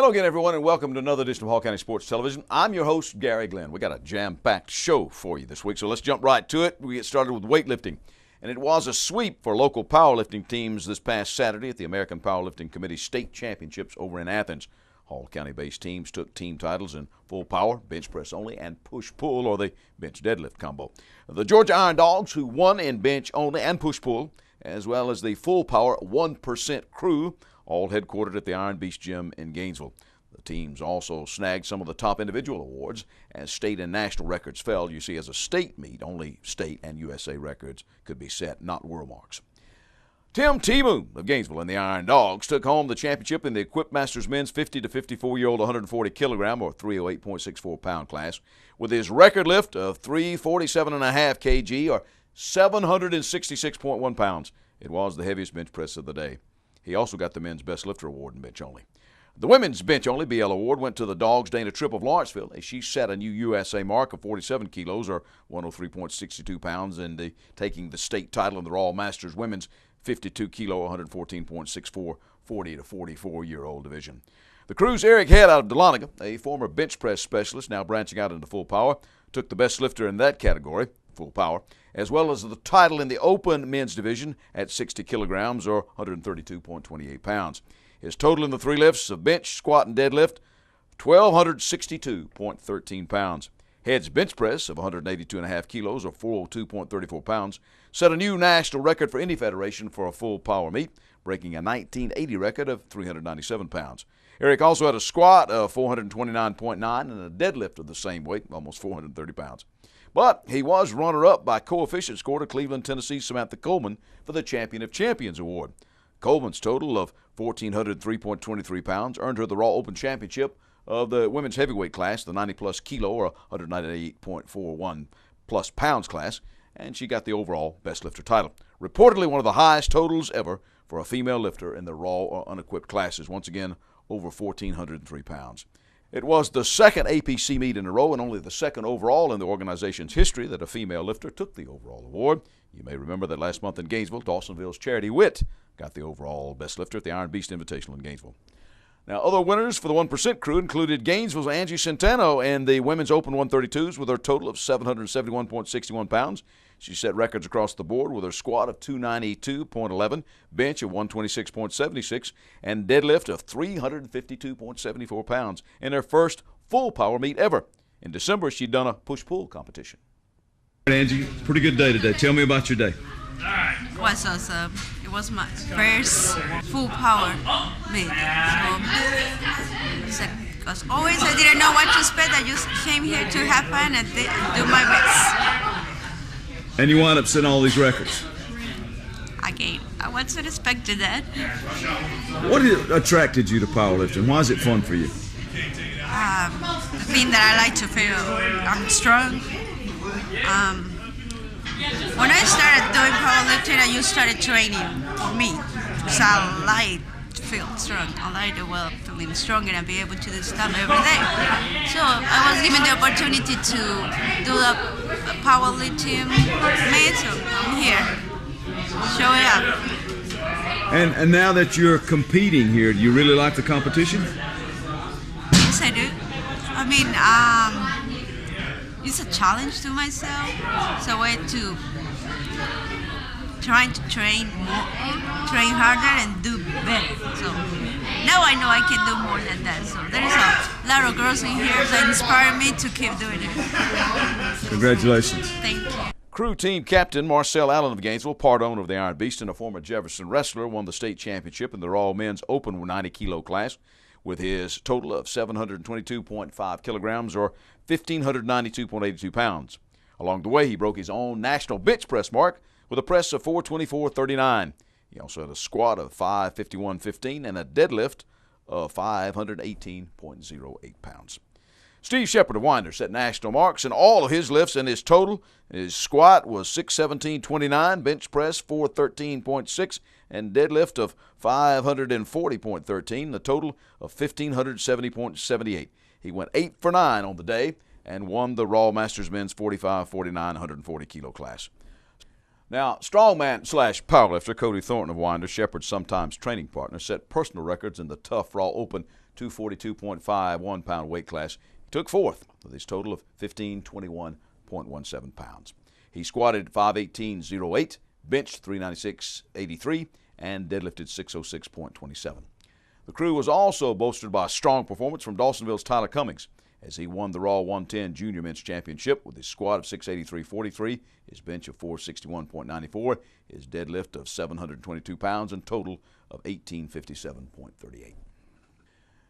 Hello again, everyone, and welcome to another edition of Hall County Sports Television. I'm your host, Gary Glenn. We got a jam-packed show for you this week, so let's jump right to it. We get started with weightlifting, and it was a sweep for local powerlifting teams this past Saturday at the American Powerlifting Committee State Championships over in Athens. Hall County-based teams took team titles in full power, bench press only, and push-pull, or the bench deadlift combo. The Georgia Iron Dogs, who won in bench only and push-pull, as well as the full power 1% crew, all headquartered at the Iron Beast Gym in Gainesville. The teams also snagged some of the top individual awards as state and national records fell. You see, as a state meet, only state and USA records could be set, not world marks. Tim Tebow of Gainesville and the Iron Dogs took home the championship in the Equipped Masters men's 50 to 54-year-old 140 kilogram or 308.64 pound class with his record lift of 347.5 kg or 766.1 pounds. It was the heaviest bench press of the day. He also got the men's best lifter award in bench only. The women's bench only BL award went to the Dogs Dana Tripp of Lawrenceville as she set a new USA mark of 47 kilos or 103.62 pounds and taking the state title in the Raw Masters women's 52 kilo 114.64 40 to 44-year-old division. The crew's Eric Head out of Dahlonega, a former bench press specialist now branching out into full power, took the best lifter in that category, full power, as well as the title in the open men's division at 60 kilograms or 132.28 pounds. His total in the three lifts of bench, squat, and deadlift, 1,262.13 pounds. Head's bench press of 182.5 kilos or 402.34 pounds set a new national record for any federation for a full power meet, breaking a 1980 record of 397 pounds. Eric also had a squat of 429.9 and a deadlift of the same weight, almost 430 pounds. But he was runner-up by coefficient score to Cleveland, Tennessee's Samantha Coleman for the Champion of Champions award. Coleman's total of 1,403.23 pounds earned her the Raw Open Championship of the women's heavyweight class, the 90-plus kilo or 198.41-plus pounds class, and she got the overall best lifter title. Reportedly one of the highest totals ever for a female lifter in the raw or unequipped classes, once again over 1,403 pounds. It was the second APC meet in a row and only the second overall in the organization's history that a female lifter took the overall award. You may remember that last month in Gainesville, Dawsonville's Charity Witt got the overall best lifter at the Iron Beast Invitational in Gainesville. Now, other winners for the 1% crew included Gainesville's Angie Centeno and the Women's Open 132s with her total of 771.61 pounds. She set records across the board with her squat of 292.11, bench of 126.76, and deadlift of 352.74 pounds in her first full power meet ever. In December, she'd done a push-pull competition. Angie, pretty good day today. Tell me about your day. It was awesome. It was my first full power meet. So, because always I didn't know what to expect. I just came here to have fun and do my best. And you wound up setting all these records. Again, I wasn't expecting that. What attracted you to powerlifting? Why is it fun for you? The thing that I like to feel I'm strong. When I started doing powerlifting, I just started training for me. So I like to feel strong. I like to feeling stronger and be able to do stuff every day. So I was given the opportunity to do the powerlifting meet, so I'm here, showing up. And now that you're competing here, do you really like the competition? Yes, I do. I mean, it's a challenge to myself. It's a way to trying to train more, train harder and do better. So now I know I can do more than that. So there's a lot of girls in here that inspire me to keep doing it. Congratulations. Thank you. Crew team captain Marcel Allen of Gainesville, part owner of the Iron Beast and a former Jefferson wrestler, won the state championship in the Raw Men's Open 90-kilo class with his total of 722.5 kilograms or 1,592.82 pounds. Along the way, he broke his own national bench press mark with a press of 424.39. He also had a squat of 551.15 and a deadlift of 518.08 pounds. Steve Shepard of Winder set national marks in all of his lifts, and his total, his squat was 617.29, bench press 413.6, and deadlift of 540.13, the total of 1,570.78. He went 8 for 9 on the day and won the Raw Masters Men's 45, 49, 140 kilo class. Now, strongman slash powerlifter Cody Thornton of Winder, Shepard's sometimes training partner, set personal records in the tough raw open 242.51 pound weight class. He took fourth with his total of 1521.17 pounds. He squatted 518.08, benched 396.83, and deadlifted 606.27. The crew was also bolstered by a strong performance from Dawsonville's Tyler Cummings, as he won the Raw 110 Junior Men's Championship with his squat of 683.43, his bench of 461.94, his deadlift of 722 pounds, and total of 1857.38.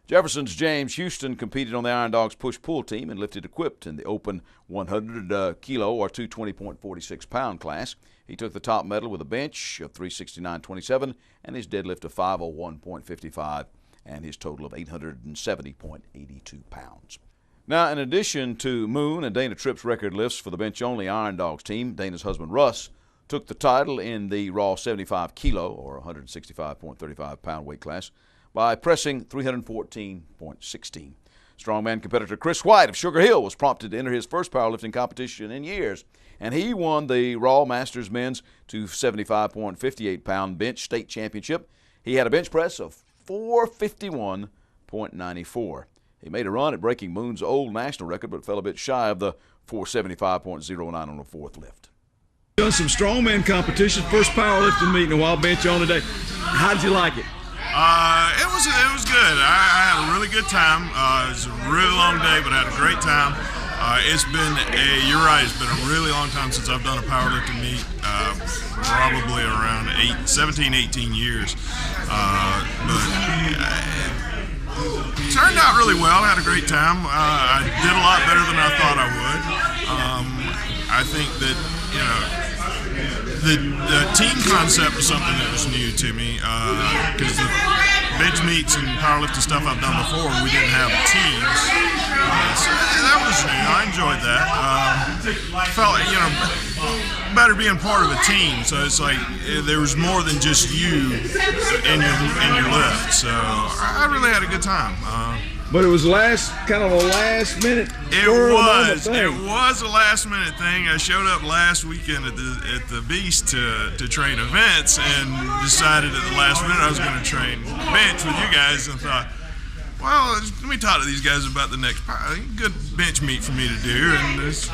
Jefferson's James Houston competed on the Iron Dogs push-pull team and lifted equipped in the open 100 kilo or 220.46 pound class. He took the top medal with a bench of 369.27 and his deadlift of 501.55 and his total of 870.82 pounds. Now, in addition to Moon and Dana Tripp's record lifts for the bench-only Iron Dogs team, Dana's husband Russ took the title in the raw 75 kilo or 165.35 pound weight class by pressing 314.16. Strongman competitor Chris White of Sugar Hill was prompted to enter his first powerlifting competition in years, and he won the Raw Masters Men's 275.58 pound bench state championship. He had a bench press of 451.94. He made a run at breaking Moon's old national record, but fell a bit shy of the 475.09 on the fourth lift. Done some strongman competition, first powerlifting meet in a while, bench on today. How did you like it? It was good. I had a really good time. It was a really long day, but I had a great time. You're right, it's been a really long time since I've done a powerlifting meet, probably around 17, 18 years. It turned out really well. I had a great time. I did a lot better than I thought I would. I think that, the team concept was something that was new to me, because the bench meets and powerlifting stuff I've done before, we didn't have teams. So that was new. I enjoyed that. Felt better being part of a team. So it's like there was more than just you in your lift. So I really had a good time. But it was kind of a last minute. It was a last minute thing. I showed up last weekend at the Beast to train events, and decided at the last minute I was going to train bench with you guys, and thought, well, let me talk to these guys about the next good bench meet for me to do. And we've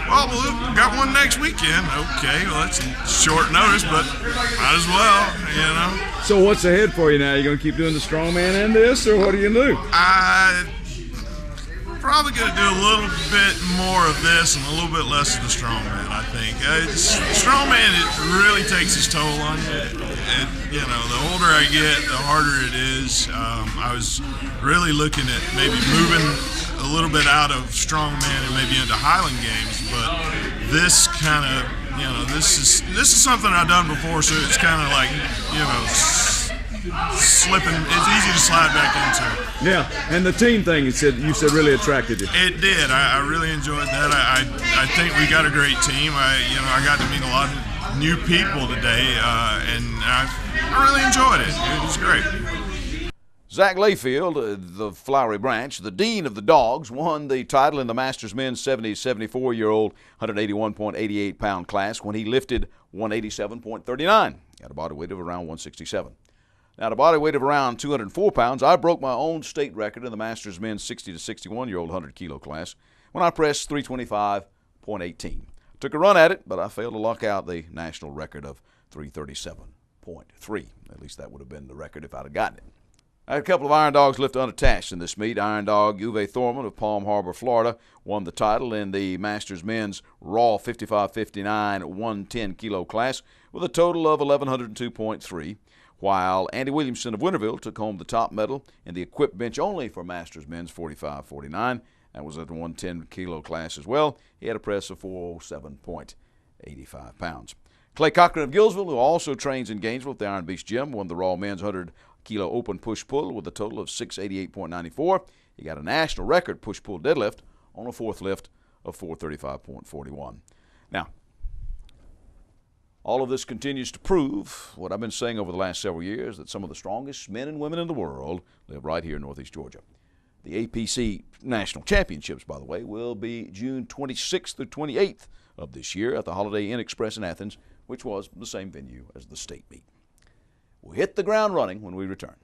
got one next weekend. Okay, well, that's short notice, but might as well, So what's ahead for you now? You going to keep doing the strongman and this, or what are you going to do? Probably going to do a little bit more of this and a little bit less of the strongman, I think. Strongman, it really takes its toll on you. The older I get, the harder it is. I was really looking at maybe moving a little bit out of strongman and maybe into Highland games, but this kind of, this is something I've done before, so it's kind of like, slipping. It's easy to slide back into. Yeah, and the team thing you said really attracted you. It did. I really enjoyed that. I think we got a great team. I got to meet a lot of new people today, and I really enjoyed it. It was great. Zach Layfield, the Flowery Branch, the dean of the Dogs, won the title in the Masters Men's 74-year-old 181.88 pound class when he lifted 187.39 at a body weight of around 167. Now, at a body weight of around 204 pounds, I broke my own state record in the Masters Men's 60 to 61-year-old 100 kilo class when I pressed 325.18. Took a run at it, but I failed to lock out the national record of 337.3. At least that would have been the record if I'd have gotten it. I had a couple of Iron Dogs lift unattached in this meet. Iron Dog Uwe Thorman of Palm Harbor, Florida, won the title in the Masters Men's Raw 55-59 110 kilo class with a total of 1,102.3. While Andy Williamson of Winterville took home the top medal in the equipped bench only for Masters Men's 45-49. That was at the 110 kilo class as well. He had a press of 407.85 pounds. Clay Cochran of Gillsville, who also trains in Gainesville at the Iron Beast Gym, won the Raw Men's 100 kilo open push-pull with a total of 688.94. He got a national record push-pull deadlift on a fourth lift of 435.41. Now, all of this continues to prove what I've been saying over the last several years, that some of the strongest men and women in the world live right here in Northeast Georgia. The APC National Championships, by the way, will be June 26th through 28th of this year at the Holiday Inn Express in Athens, which was the same venue as the state meet. We'll hit the ground running when we return.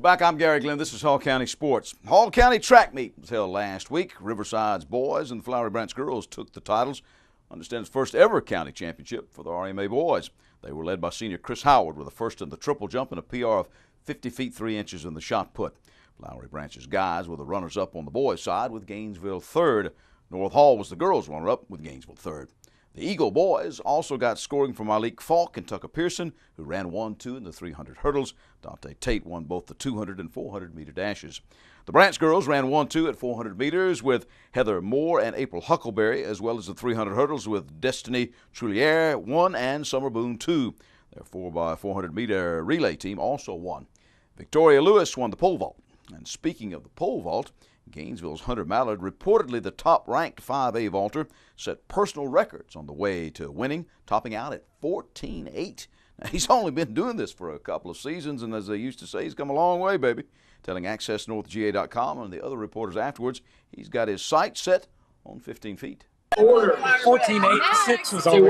Back, I'm Gary Glenn. This is Hall County Sports. Hall County Track Meet was held last week. Riverside's boys and the Flowery Branch girls took the titles. Understand it's first ever county championship for the RMA boys. They were led by senior Chris Howard with a first in the triple jump and a PR of 50 feet 3 inches in the shot put. Flowery Branch's guys were the runners-up on the boys' side with Gainesville third. North Hall was the girls' runner-up with Gainesville third. The Eagle boys also got scoring from Malik Falk and Tucker Pearson, who ran 1-2 in the 300 hurdles. Dante Tate won both the 200 and 400 meter dashes. The Branch girls ran 1-2 at 400 meters with Heather Moore and April Huckleberry, as well as the 300 hurdles with Destiny Trulier 1 and Summer Boone 2. Their 4x400 meter relay team also won. Victoria Lewis won the pole vault. And speaking of the pole vault, Gainesville's Hunter Mallard, reportedly the top-ranked 5A vaulter, set personal records on the way to winning, topping out at 14.8. Now, he's only been doing this for a couple of seasons, and as they used to say, he's come a long way, baby. Telling AccessNorthGA.com and the other reporters afterwards, he's got his sights set on 15 feet. 14.86 was already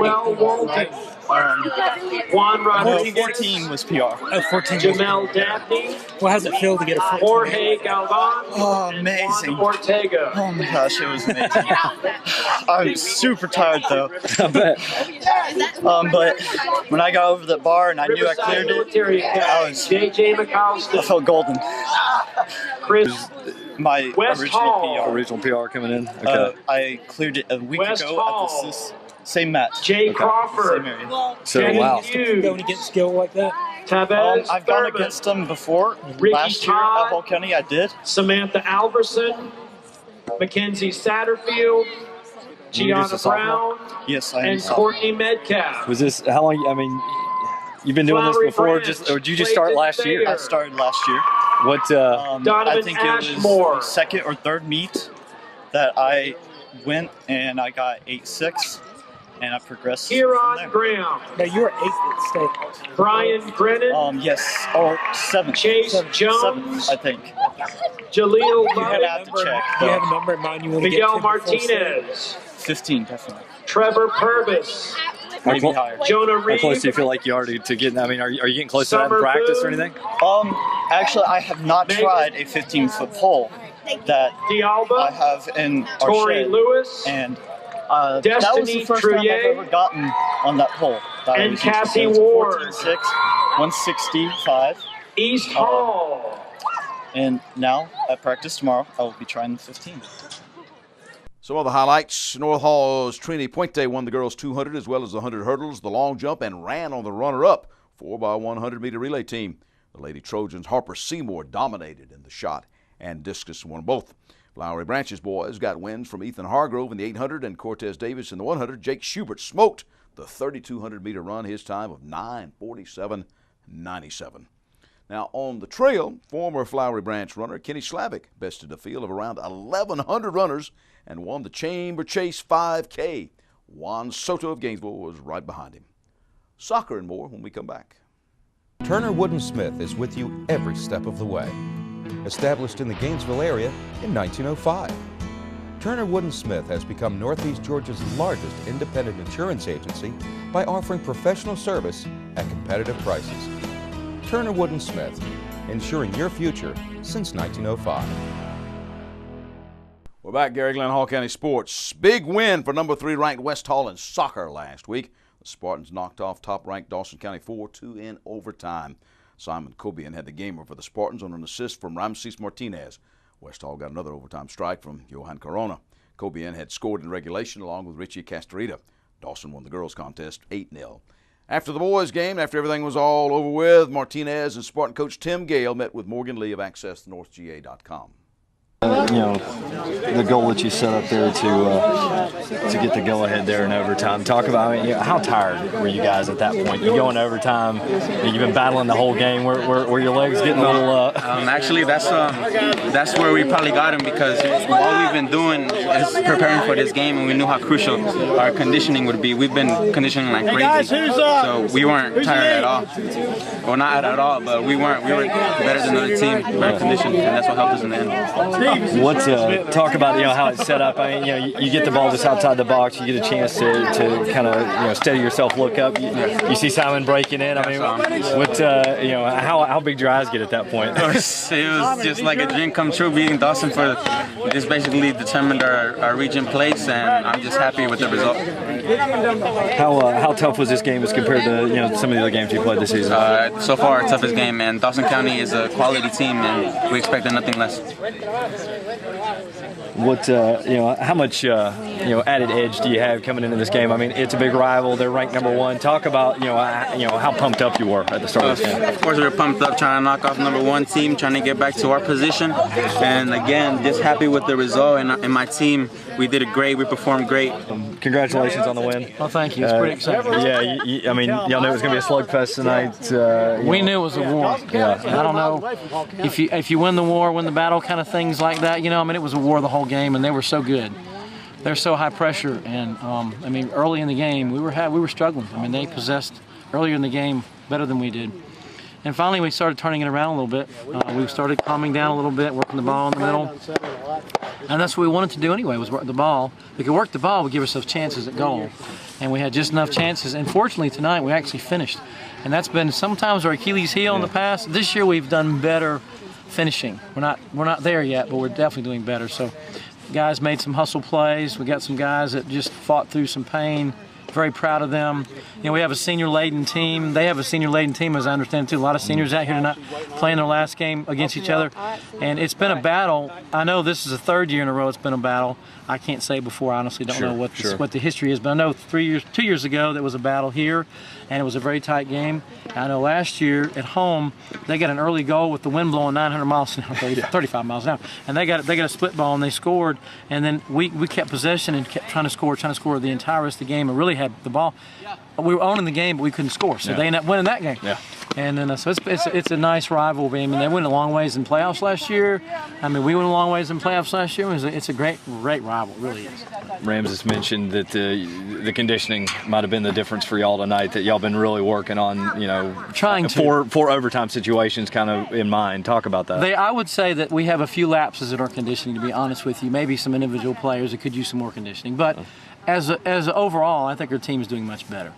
Juan Rodriguez. 14 was PR. 14. Jamel Dabney. Well, how's it feel to get a 14? Jorge Galvan. Oh, amazing. Juan Ortega. Oh my gosh, it was amazing. I'm super tired though. I bet. But when I got over the bar and I knew I cleared it, JJ McAllister. I felt golden. Chris. My West Hall. Original PR coming in. Okay. I cleared it a week West ago Hall. at this same match. Jay Crawford. Same area. So Kenny wow. Hughes. Going against skill like that? Tabez I've gone Thurman. against them before. Ricky Last year Todd. at Hall County, I did. Samantha Alverson. Mackenzie Satterfield. Gianna Brown. Yes, I am. And Courtney Metcalf. Was this how long? I mean, you've been doing this Flowery before, Branch. or did you just start last year? I started last year. What? I Donovan think it Ashmore. was the second or third meet that I went and I got 8.6 and I progressed from Huron there. Graham. Now you were 8th at state. Brian Grennan. Yes, or 7th. Chase 7th, Jones. I think. Jaleel You Love. have to check. Do you have a number in mind you want to get Miguel to before state? Martinez. 15, definitely. Trevor Purvis. Maybe higher. Jonah How close do you Reed. feel like you already to get? I mean, are you getting close to that in Summer practice or Boone. anything? Actually, I have not tried a 15-foot pole that I Dialba. have in our Tori shed. Lewis. And that was the Destiny first time I've Trulier. ever gotten on that pole. That I And was used to Cassie do. It's a Ward. 14.6, 165. East Hall. And now, at practice tomorrow, I will be trying the 15. Some other highlights. North Hall's Trini Puente won the girls' 200 as well as the 100 hurdles, the long jump, and ran on the runner-up 4x100 meter relay team. The Lady Trojans' Harper Seymour dominated in the shot and discus, won both. Flowery Branch's boys got wins from Ethan Hargrove in the 800 and Cortez Davis in the 100. Jake Schubert smoked the 3,200 meter run, his time of 9:47.97. Now, on the trail, former Flowery Branch runner Kenny Slavic bested a field of around 1,100 runners and won the Chamber Chase 5K. Juan Soto of Gainesville was right behind him. Soccer and more when we come back. Turner Wood & Smith is with you every step of the way. Established in the Gainesville area in 1905. Turner Wood & Smith has become Northeast Georgia's largest independent insurance agency by offering professional service at competitive prices. Turner Wood & Smith, insuring your future since 1905. We're back, Gary Glenn, Hall County Sports. Big win for number 3 ranked West Hall in soccer last week. The Spartans knocked off top-ranked Dawson County 4-2 in overtime. Simon Cobian had the gamer for the Spartans on an assist from Ramses Martinez. West Hall got another overtime strike from Johan Corona. Cobian had scored in regulation along with Richie Castorita. Dawson won the girls' contest 8-0. After the boys' game, after everything was all over with, Martinez and Spartan coach Tim Gale met with Morgan Lee of AccessNorthGA.com. The goal that you set up there to get the go-ahead there in overtime. Talk about how tired were you guys at that point? You go in overtime, you've been battling the whole game. Were your legs getting a little? Actually, that's where we probably got him, because all we've been doing is preparing for this game, and we knew how crucial our conditioning would be. We've been conditioning like crazy, so we weren't tired at all. Well, not at all, but we weren't. We were better than the other team, better conditioned, and that's what helped us in the end. Talk about how it's set up. I mean, you get the ball just outside the box. You get a chance to kind of steady yourself, look up. You see Simon breaking in. I mean, how big did your eyes get at that point? It was just like a dream come true, beating Dawson. This basically determined our region place, and I'm just happy with the result. How tough was this game as compared to some of the other games you played this season? So far, our toughest game, and Dawson County is a quality team, and we expected nothing less. How much added edge do you have coming into this game? I mean, it's a big rival. They're ranked number 1. Talk about how pumped up you were at the start of this game. Of course, we were pumped up, trying to knock off number 1 team, trying to get back to our position, and again, just happy with the result. And my team, we did it great. We performed great. Congratulations on the win. Well, thank you. It's pretty exciting. Yeah, I mean, y'all knew it was going to be a slugfest tonight. We knew it was a war. Yeah. And I don't know if you win the war, win the battle, kind of things like that. I mean, it was a war the whole game, and they were so good. They're so high pressure, and I mean, early in the game we were struggling. I mean, they possessed earlier in the game better than we did. And finally, we started turning it around a little bit. We started calming down a little bit, working the ball in the middle. And that's what we wanted to do anyway, was work the ball. We could work the ball, would give ourselves chances at goal. And we had just enough chances. And fortunately, tonight, we actually finished. And that's been sometimes our Achilles heel in the past. This year, we've done better finishing. We're not there yet, but we're definitely doing better. So guys made some hustle plays. We got some guys that just fought through some pain. Very proud of them. We have a senior-laden team. They have a senior-laden team, as I understand, too. A lot of seniors out here tonight playing their last game against each other. And it's been a battle. I know this is the 3rd year in a row it's been a battle. I can't say before. I honestly don't know what the history is. But I know 2 years ago there was a battle here, and it was a very tight game. I know last year at home they got an early goal with the wind blowing 900 miles an hour, 35 miles an hour, and they got a split ball and they scored. And then we kept possession and kept trying to score the entire rest of the game, and really had the ball. We were owning the game, but we couldn't score, so they ended up winning that game. Yeah. And then so it's a nice rivalry. I mean, they went a long ways in playoffs last year. I mean, we went a long ways in playoffs last year. It's a great rival, it really is. Ramses mentioned that the conditioning might have been the difference for y'all tonight. That y'all been really working on, trying to four overtime situations kind of in mind. Talk about that. I would say that we have a few lapses in our conditioning. To be honest with you, maybe some individual players that could use some more conditioning, but as overall, I think our team is doing much better.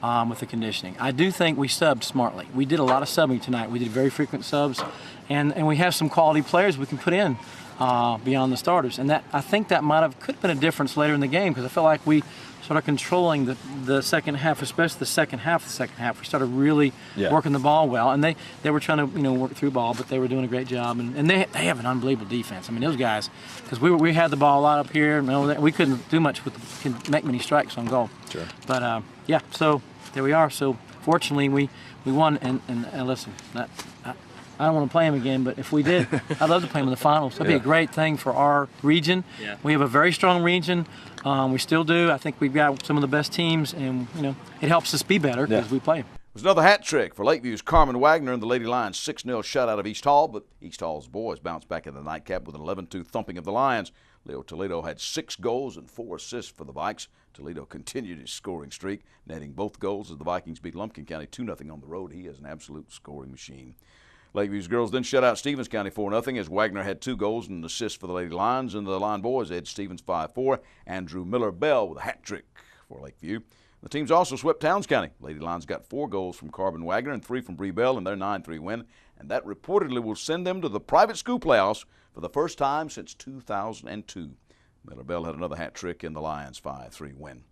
With the conditioning. I do think we subbed smartly. We did a lot of subbing tonight. We did very frequent subs, and we have some quality players we can put in beyond the starters. And that I think that could have been a difference later in the game, because I felt like we started controlling the second half, especially the second half. We started really working the ball well, and they were trying to work through ball, but they were doing a great job. And they have an unbelievable defense. I mean, those guys, because we had the ball a lot up here, we couldn't do much make many strikes on goal. Sure. But so there we are. So fortunately, we won. And listen, I don't want to play him again, but if we did, I'd love to play him in the finals. That'd be a great thing for our region. Yeah. We have a very strong region. We still do. I think we've got some of the best teams, and it helps us be better because we play them. It was another hat trick for Lakeview's Carmen Wagner and the Lady Lions 6-0 shutout of East Hall, but East Hall's boys bounced back in the nightcap with an 11-2 thumping of the Lions. Leo Toledo had 6 goals and 4 assists for the Vikes. Toledo continued his scoring streak, netting both goals as the Vikings beat Lumpkin County 2-0 on the road. He is an absolute scoring machine. Lakeview's girls then shut out Stevens County 4-0 as Wagner had 2 goals and an assist for the Lady Lions, and the Lion boys edged Stevens 5-4. Andrew Miller-Bell with a hat trick for Lakeview. The teams also swept Towns County. Lady Lions got 4 goals from Carbon Wagner and 3 from Bree Bell in their 9-3 win, and that reportedly will send them to the private school playoffs for the first time since 2002. Miller Bell had another hat trick in the Lions' 5-3 win.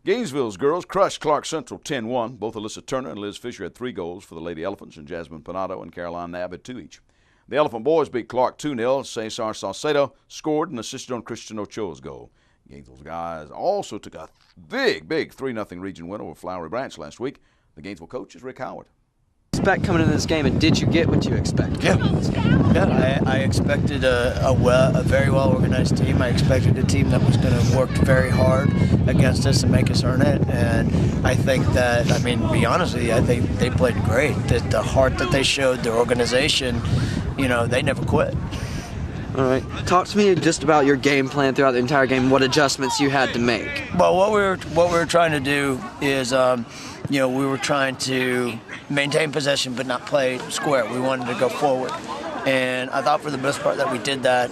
Gainesville's girls crushed Clark Central 10-1. Both Alyssa Turner and Liz Fisher had 3 goals for the Lady Elephants, and Jasmine Panado and Caroline Nab had 2 each. The Elephant boys beat Clark 2-0. Cesar Salcedo scored and assisted on Christian Ochoa's goal. Gainesville's guys also took a big 3-0 region win over Flowery Branch last week. The Gainesville coach is Rick Howard. Expect coming into this game, and did you get what you expected? Yeah, I expected a very well organized team. I expected a team that was going to work very hard against us and make us earn it. And I think that, I mean, to be honest with you, I think they played great. The heart that they showed, their organization, you know, they never quit. All right. Talk to me just about your game plan throughout the entire game, what adjustments you had to make. Well, what we were trying to do is, you know, we were trying to maintain possession but not play square. We wanted to go forward. And I thought for the most part that we did that.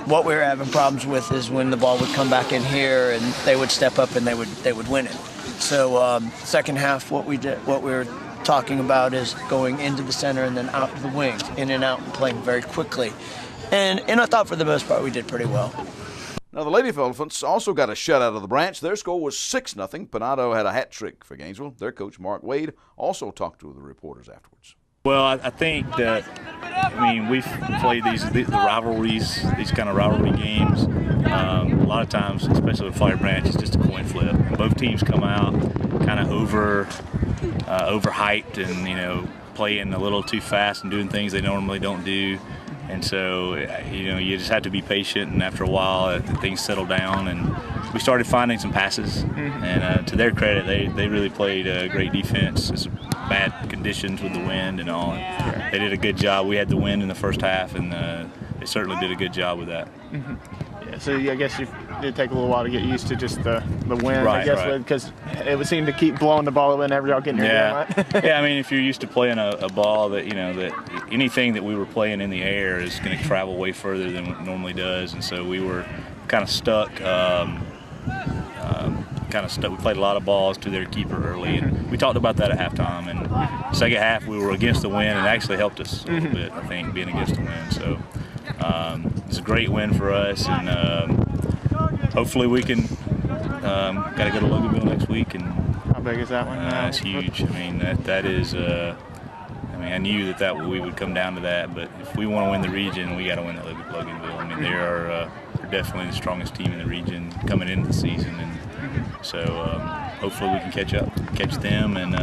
What we were having problems with is when the ball would come back in here and they would step up and they would win it. So second half, what we were talking about is going into the center and then out to the wings, in and out and playing very quickly. And I thought for the most part we did pretty well. Now, the Lady Elephants also got a shutout of the Branch. Their score was 6-0. Panado had a hat trick for Gainesville. Their coach, Mark Wade, also talked to the reporters afterwards. Well, I think that, I mean, we've played the rivalries, these kind of rivalry games. A lot of times, especially with Flowery Branch, it's just a coin flip. Both teams come out kind of overhyped and, you know, playing a little too fast and doing things they normally don't do. And so, you know, you just have to be patient, and after a while, things settle down, and we started finding some passes. And to their credit, they really played great defense. It's bad conditions with the wind and all. And they did a good job. We had the wind in the first half, and they certainly did a good job with that. Yeah, so I guess you did take a little while to get used to just the wind, right, I guess, because it would seem to keep blowing the ball whenever y'all getting your game, right? Yeah, I mean, if you're used to playing a ball that, you know, that anything that we were playing in the air is going to travel way further than it normally does, and so we were kind of stuck. We played a lot of balls to their keeper early, and we talked about that at halftime. And second half, we were against the wind, and it actually helped us a little bit, I think, being against the wind. So it's a great win for us, and hopefully we can got to go to Loganville next week. And how big is that one? It's huge. I mean, that is. I mean, I knew that we would come down to that, but if we want to win the region, we got to win at Loganville. I mean, they're definitely the strongest team in the region coming into the season, and so hopefully we can catch them, and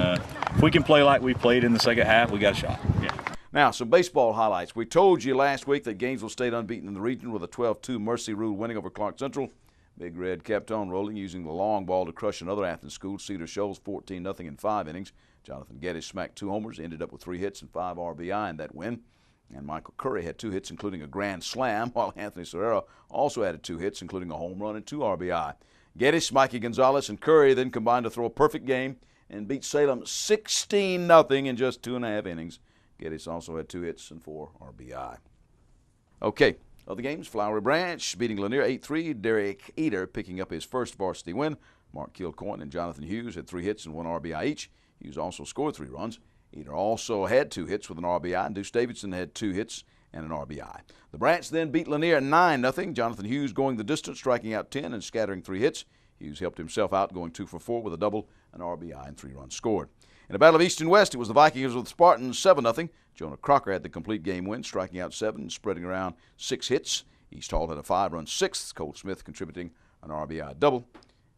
if we can play like we played in the second half, we got a shot. Yeah. Now, some baseball highlights. We told you last week that Gainesville stayed unbeaten in the region with a 12-2 Mercy Rule winning over Clark Central. Big Red kept on rolling, using the long ball to crush another Athens school, Cedar Shoals, 14-0 in 5 innings. Jonathan Geddes smacked 2 homers, ended up with 3 hits and 5 RBI in that win. And Michael Curry had 2 hits, including a grand slam, while Anthony Serrero also added 2 hits, including a home run and 2 RBI. Geddes, Mikey Gonzalez, and Curry then combined to throw a perfect game and beat Salem 16-0 in just 2.5 innings. Geddes also had 2 hits and 4 RBI. Okay, other games, Flowery Branch beating Lanier 8-3. Derek Eder picking up his first varsity win. Mark Kilcoyne and Jonathan Hughes had 3 hits and 1 RBI each. Hughes also scored 3 runs. Eder also had 2 hits with an RBI, and Deuce Davidson had 2 hits and an RBI. The Branch then beat Lanier 9-0. Jonathan Hughes going the distance, striking out 10 and scattering 3 hits. Hughes helped himself out, going 2 for 4 with a double, an RBI, and 3 runs scored. In a battle of East and West, it was the Vikings with the Spartans 7-0. Jonah Crocker had the complete game win, striking out 7 and spreading around 6 hits. East Hall had a 5-run 6th, Cole Smith contributing an RBI double.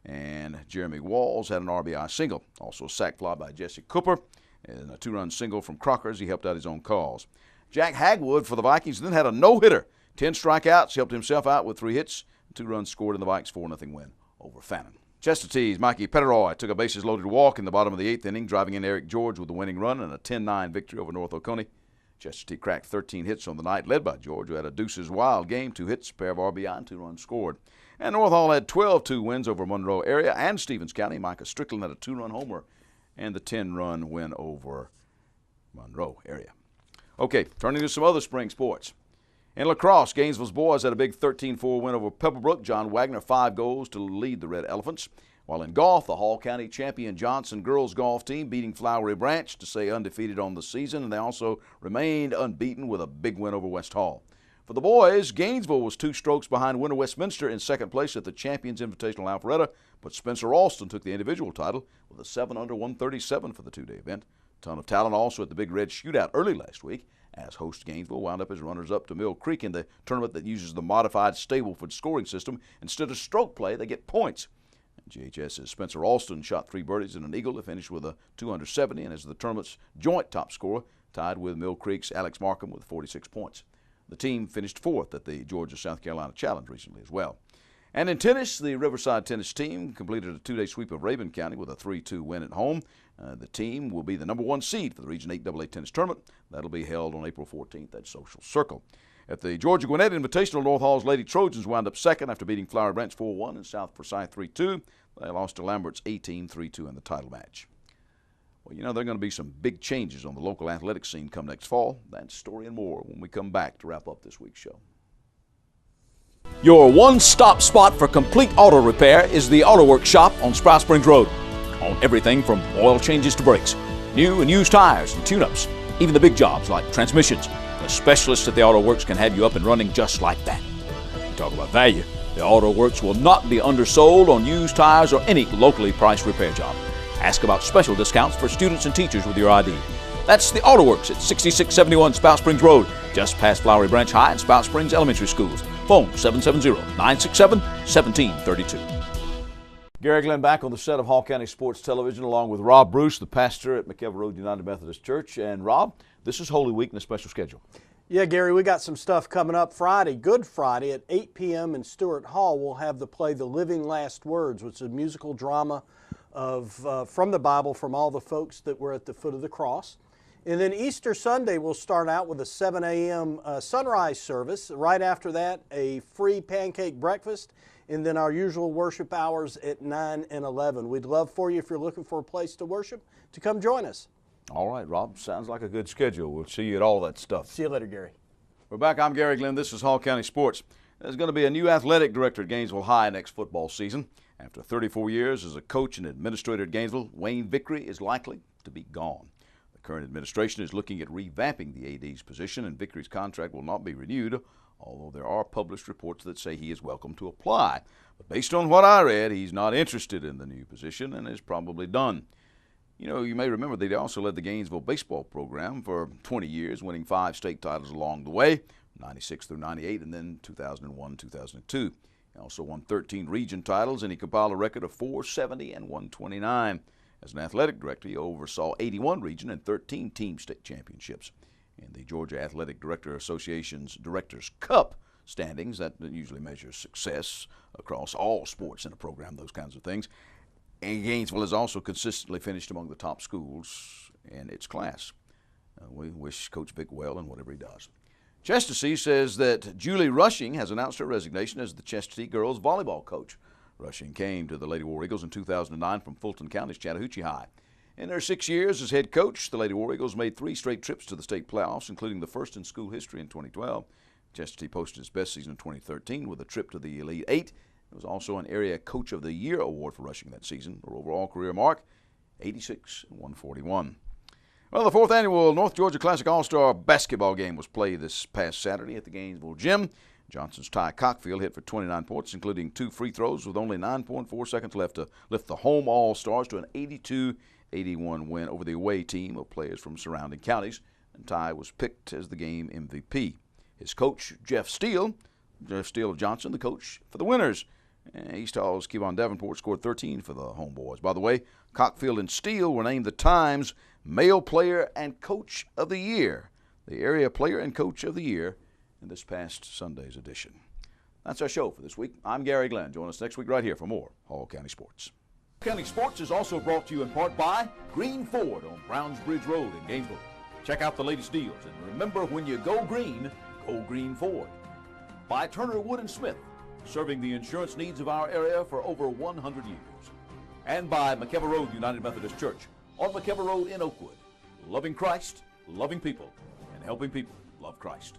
And Jeremy Walls had an RBI single. Also a sac fly by Jesse Cooper and a 2-run single from Crocker as he helped out his own cause. Jack Hagwood for the Vikings then had a no-hitter. 10 strikeouts, helped himself out with 3 hits. 2 runs scored in the Vikes' 4-0 win over Fannin. Chesterton's Mikey Petteroy took a bases-loaded walk in the bottom of the 8th inning, driving in Eric George with the winning run and a 10-9 victory over North Oconee. Chesterton cracked 13 hits on the night, led by George, who had a deuces wild game, 2 hits, a pair of RBI, and 2 runs scored. And North Hall had 12-2 wins over Monroe area and Stevens County. Micah Strickland had a 2-run homer and the 10-run win over Monroe area. Okay, turning to some other spring sports. In lacrosse, Gainesville's boys had a big 13-4 win over Pebblebrook. John Wagner, 5 goals to lead the Red Elephants. While in golf, the Hall County champion Johnson girls golf team beating Flowery Branch to stay undefeated on the season, and they also remained unbeaten with a big win over West Hall. For the boys, Gainesville was 2 strokes behind winner Westminster in second place at the Champions Invitational Alpharetta, but Spencer Alston took the individual title with a 7 under 137 for the 2-day event. A ton of talent also at the Big Red Shootout early last week, as host Gainesville wound up as runners-up to Mill Creek in the tournament that uses the modified Stableford scoring system. Instead of stroke play, they get points. GHS's Spencer Alston shot 3 birdies and an eagle to finish with a 2 under 70 and is the tournament's joint top scorer, tied with Mill Creek's Alex Markham with 46 points. The team finished 4th at the Georgia-South Carolina Challenge recently as well. And in tennis, the Riverside tennis team completed a 2-day sweep of Rabun County with a 3-2 win at home. The team will be the number 1 seed for the Region 8 AA tennis tournament. That'll be held on April 14th at Social Circle. At the Georgia Gwinnett Invitational, North Hall's Lady Trojans wound up second after beating Flowery Branch 4-1 and South Forsyth 3-2. They lost to Lambert's A-team 3-2 in the title match. Well, you know, there are going to be some big changes on the local athletics scene come next fall. That story and more when we come back to wrap up this week's show. Your one-stop spot for complete auto repair is the Auto Works shop on Sprout Springs Road. On everything from oil changes to brakes, new and used tires and tune-ups, even the big jobs like transmissions. The specialists at the Auto Works can have you up and running just like that. You talk about value. The Auto Works will not be undersold on used tires or any locally priced repair job. Ask about special discounts for students and teachers with your ID. That's the Auto Works at 6671 Spout Springs Road, just past Flowery Branch High and Spout Springs Elementary Schools. Phone 770-967-1732. Gary Glenn back on the set of Hall County Sports Television along with Rob Bruce, the pastor at McKelvey Road United Methodist Church. And Rob, this is Holy Week and a special schedule. Yeah, Gary, we got some stuff coming up Friday, Good Friday at 8 p.m. in Stewart Hall. We'll have the play The Living Last Words, which is a musical drama from the Bible from all the folks that were at the foot of the cross. And then Easter Sunday, we'll start out with a 7 a.m. sunrise service. Right after that, a free pancake breakfast, and then our usual worship hours at 9 and 11. We'd love for you, if you're looking for a place to worship, to come join us. All right, Rob. Sounds like a good schedule. We'll see you at all that stuff. See you later, Gary. We're back. I'm Gary Glenn. This is Hall County Sports. There's going to be a new athletic director at Gainesville High next football season. After 34 years as a coach and administrator at Gainesville, Wayne Vickery is likely to be gone. The current administration is looking at revamping the AD's position, and Vickery's contract will not be renewed, although there are published reports that say he is welcome to apply. But based on what I read, he's not interested in the new position and is probably done. You know, you may remember that he also led the Gainesville baseball program for 20 years, winning 5 state titles along the way, 96 through 98, and then 2001, 2002. He also won 13 region titles, and he compiled a record of 470 and 129. As an athletic director, he oversaw 81 region and 13 team state championships. In the Georgia Athletic Director Association's Directors' Cup standings, that usually measures success across all sports in a program, those kinds of things. And Gainesville has also consistently finished among the top schools in its class. We wish Coach Vic well in whatever he does. Chestatee says that Julie Rushing has announced her resignation as the Chestatee girls volleyball coach. Rushing came to the Lady War Eagles in 2009 from Fulton County's Chattahoochee High. In their 6 years as head coach, the Lady War Eagles made 3 straight trips to the state playoffs, including the first in school history in 2012. Chestatee posted its best season in 2013 with a trip to the Elite Eight. It was also an Area Coach of the Year award for Rushing that season. Her overall career mark, 86 and 141. Well, the 4th annual North Georgia Classic All-Star basketball game was played this past Saturday at the Gainesville Gym. Johnson's Ty Cockfield hit for 29 points, including 2 free throws with only 9.4 seconds left to lift the home All-Stars to an 82-81 win over the away team of players from surrounding counties, and Ty was picked as the game MVP. His coach, Jeff Steele of Johnson, the coach for the winners. East Hall's Kevon Davenport scored 13 for the homeboys. By the way, Cockfield and Steele were named the Times Male Player and Coach of the Year, the Area Player and Coach of the Year in this past Sunday's edition. That's our show for this week. I'm Gary Glenn. Join us next week right here for more Hall County Sports. County Sports is also brought to you in part by Green Ford on Browns Bridge Road in Gainesville. Check out the latest deals, and remember, when you go Green Ford. By Turner Wood & Smith, serving the insurance needs of our area for over 100 years. And by McKelvey Road United Methodist Church on McKelvey Road in Oakwood. Loving Christ, loving people, and helping people love Christ.